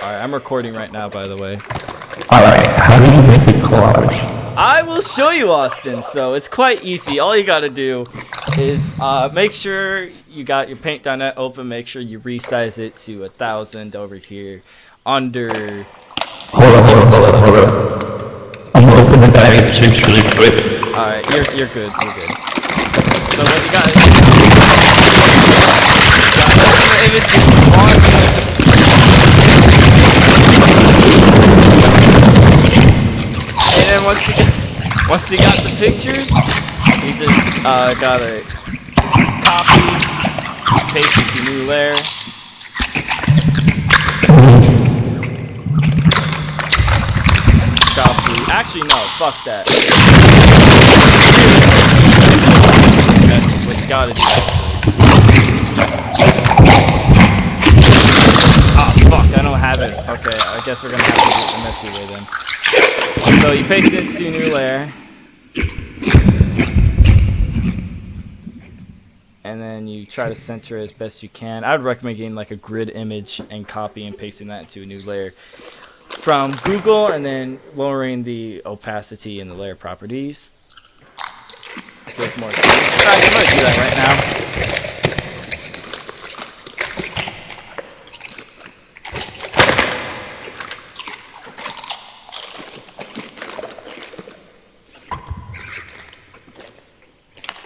Alright, I'm recording right now, by the way. Alright, how do you make a collage? I will show you, Austin. So it's quite easy. All you gotta do is make sure you got your paint.net open. Make sure you resize it to 1000 over here under. Hold on. I'm gonna open the diagrams really quick. Alright, you're good. You're good. So what you got is open the image on. And then once you got the pictures, you just gotta copy, paste it to new layer. Copy. Actually, no, fuck that. That's what you gotta do. Oh fuck, I don't have it. Okay, I guess we're gonna have to do it the messy way then. So you paste it into a new layer. And then you try to center it as best you can. I would recommend getting like a grid image and copy and pasting that into a new layer from Google, and then lowering the opacity and the layer properties. So it's more. In fact, I'm gonna do that right now.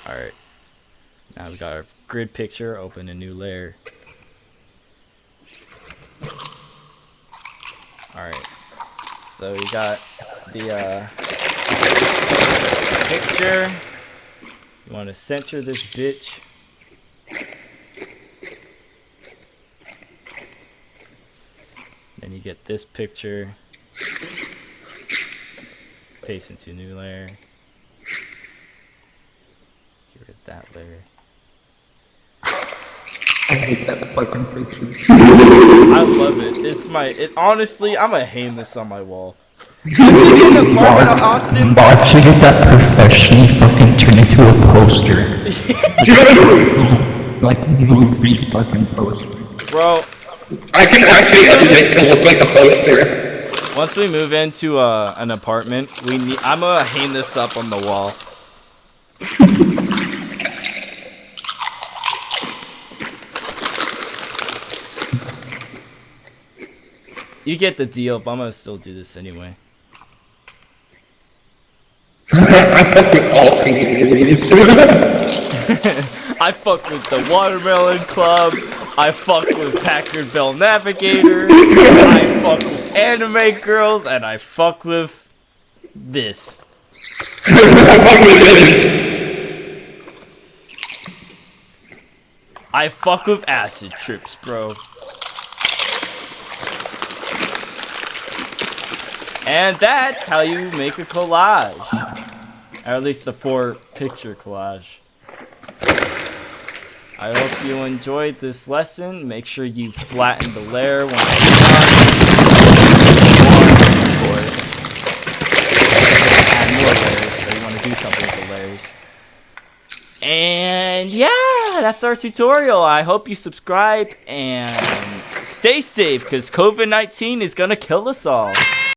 Alright, now we got our grid picture, open a new layer. Alright, so we got the picture. You want to center this bitch. Then you get this picture. Paste into a new layer. Get rid of that layer. I hate that fucking picture. I love it. Honestly, I'm gonna hang this on my wall. In the apartment of Austin. Watching it that professionally fucking turn into a poster. Like movie fucking poster. Bro. I can actually edit it to look like a poster. Once we move into an apartment, I'm gonna hang this up on the wall. You get the deal, but I'm gonna still do this anyway. I fuck with all communities. I fuck with the Watermelon Club. I fuck with Packard Bell Navigator. I fuck with anime girls, and I fuck with this. I fuck with acid trips, bro. And that's how you make a collage. Or at least a 4-picture collage. I hope you enjoyed this lesson. Make sure you flatten the layer when it's add more layers, so you want to do something with the layers. And yeah, that's our tutorial. I hope you subscribe and stay safe, because COVID-19 is gonna kill us all.